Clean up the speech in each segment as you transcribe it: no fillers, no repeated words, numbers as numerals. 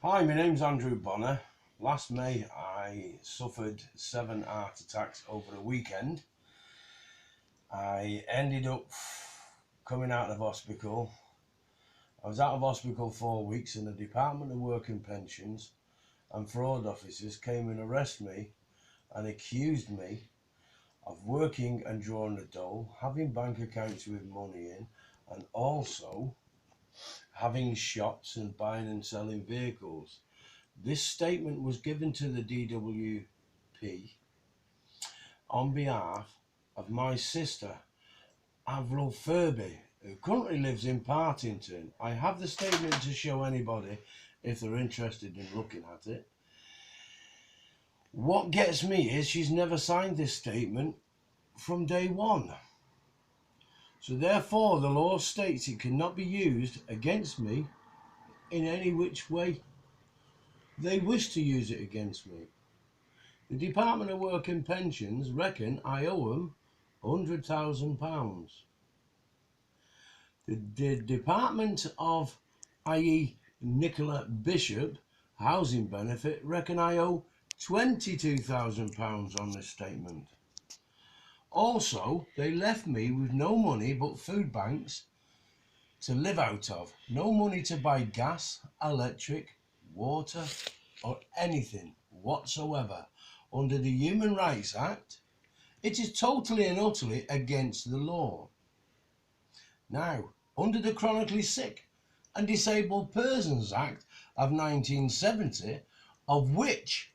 Hi, my name's Andrew Bonner. Last May I suffered 7 heart attacks over the weekend. I ended up coming out of hospital. I was out of hospital 4 weeks and the Department of Work and Pensions and fraud officers came and arrested me and accused me of working and drawing a dole, having bank accounts with money in, and also having shops and buying and selling vehicles. This statement was given to the DWP on behalf of my sister, Avril Furby, who currently lives in Partington. I have the statement to show anybody if they're interested in looking at it. What gets me is she's never signed this statement from day one. So therefore the law states it cannot be used against me in any which way they wish to use it against me. The Department of Work and Pensions reckon I owe them £100,000. The Department of, i.e. Nicola Bishop, Housing Benefit reckon I owe £22,000 on this statement. Also, they left me with no money but food banks to live out of. No money to buy gas, electric, water or anything whatsoever. Under the Human Rights Act, it is totally and utterly against the law. Now, under the Chronically Sick and Disabled Persons Act of 1970, of which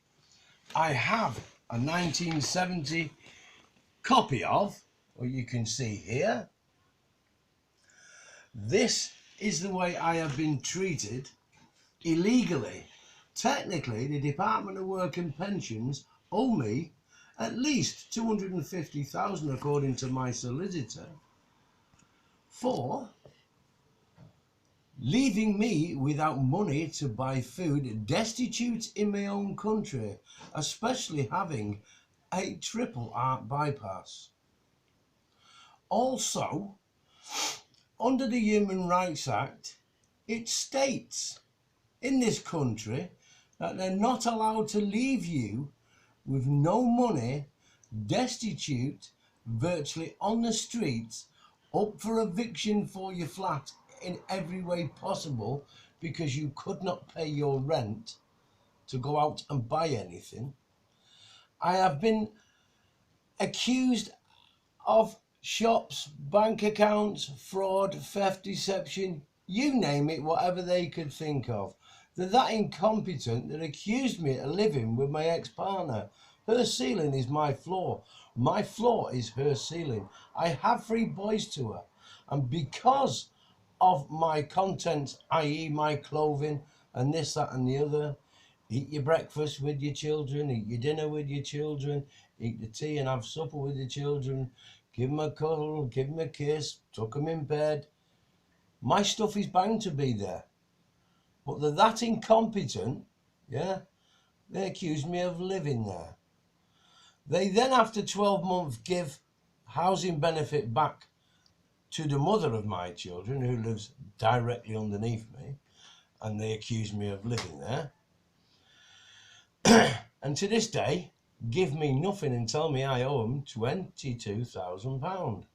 I have a 1970 copy of, or you can see here, this is the way I have been treated illegally. Technically, the Department of Work and Pensions owe me at least £250,000 according to my solicitor for leaving me without money to buy food, destitute in my own country, especially having a triple heart bypass. Also, under the Human Rights Act, it states in this country that they're not allowed to leave you with no money, destitute, virtually on the streets, up for eviction for your flat in every way possible because you could not pay your rent to go out and buy anything. I have been accused of shops, bank accounts, fraud, theft, deception, you name it, whatever they could think of. They're that incompetent that accused me of living with my ex-partner. Her ceiling is my floor. My floor is her ceiling. I have 3 boys to her. And because of my content, i.e. my clothing and this, that and the other, eat your breakfast with your children, eat your dinner with your children, eat the tea and have supper with your children, give them a cuddle, give them a kiss, tuck them in bed. My stuff is bound to be there. But they're that incompetent, yeah, they accuse me of living there. They then, after 12 months, give housing benefit back to the mother of my children, who lives directly underneath me, and they accuse me of living there. And to this day, give me nothing and tell me I owe them £22,000.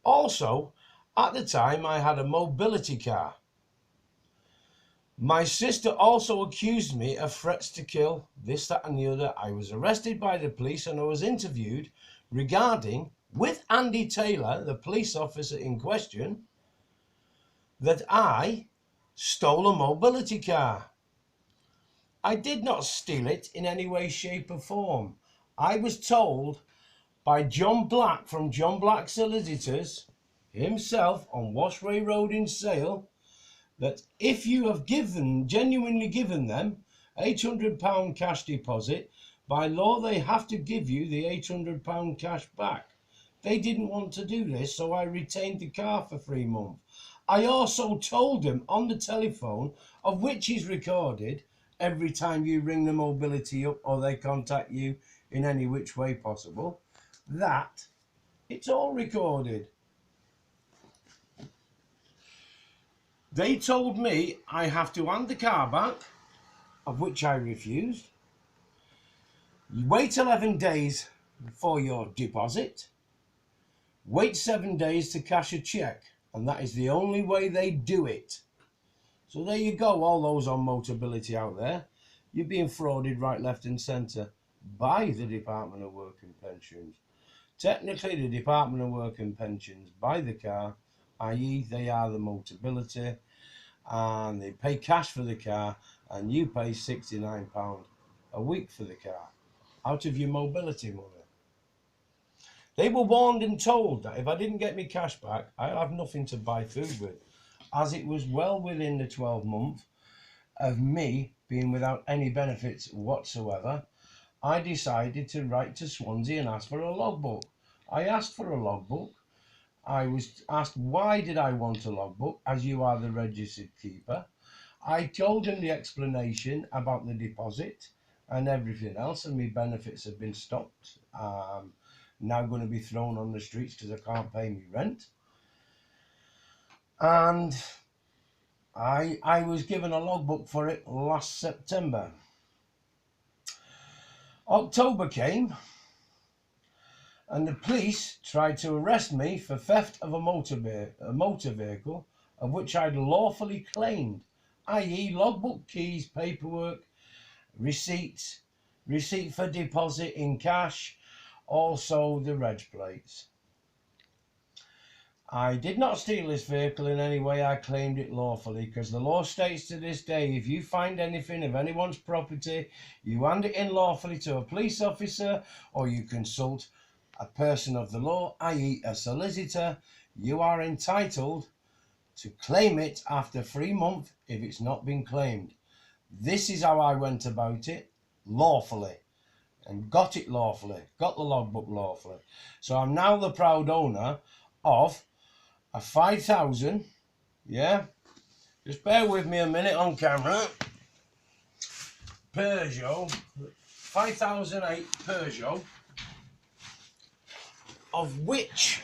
Also, at the time, I had a mobility car. My sister also accused me of threats to kill, this, that and the other. I was arrested by the police and I was interviewed regarding, with Andy Taylor, the police officer in question, that I stole a mobility car. I did not steal it in any way, shape or form. I was told by John Black from John Black Solicitors himself on Washway Road in Sale that if you have genuinely given them £800 cash deposit, by law they have to give you the £800 cash back. They didn't want to do this, so I retained the car for 3 months. I also told them on the telephone, of which is recorded, every time you ring the mobility up or they contact you in any which way possible, that it's all recorded. They told me I have to hand the car back, of which I refused. You wait 11 days for your deposit. Wait 7 days to cash a cheque, and that is the only way they do it. So there you go, all those on Motability out there. You're being frauded right, left and centre by the Department of Work and Pensions. Technically, the Department of Work and Pensions buy the car, i.e. they are the Motability, and they pay cash for the car, and you pay £69 a week for the car out of your mobility money. They were warned and told that if I didn't get my cash back, I'll have nothing to buy food with, as it was well within the 12 months of me being without any benefits whatsoever. I decided to write to Swansea and ask for a logbook. I asked for a logbook. I was asked why did I want a logbook, as you are the registered keeper. I told him the explanation about the deposit and everything else, and my benefits have been stopped. Now going to be thrown on the streets because I can't pay me rent. And I was given a logbook for it last September. October came, and the police tried to arrest me for theft of a motor vehicle, of which I'd lawfully claimed, i.e. logbook, keys, paperwork, receipt for deposit in cash, also the reg plates. I did not steal this vehicle in any way. I claimed it lawfully, because the law states to this day, if you find anything of anyone's property, you hand it in lawfully to a police officer, or you consult a person of the law, i.e. a solicitor. You are entitled to claim it after 3 months if it's not been claimed. This is how I went about it, lawfully, and got it lawfully, got the logbook lawfully. So I'm now the proud owner of a 5,000, yeah, just bear with me a minute on camera, Peugeot, 5008 Peugeot, of which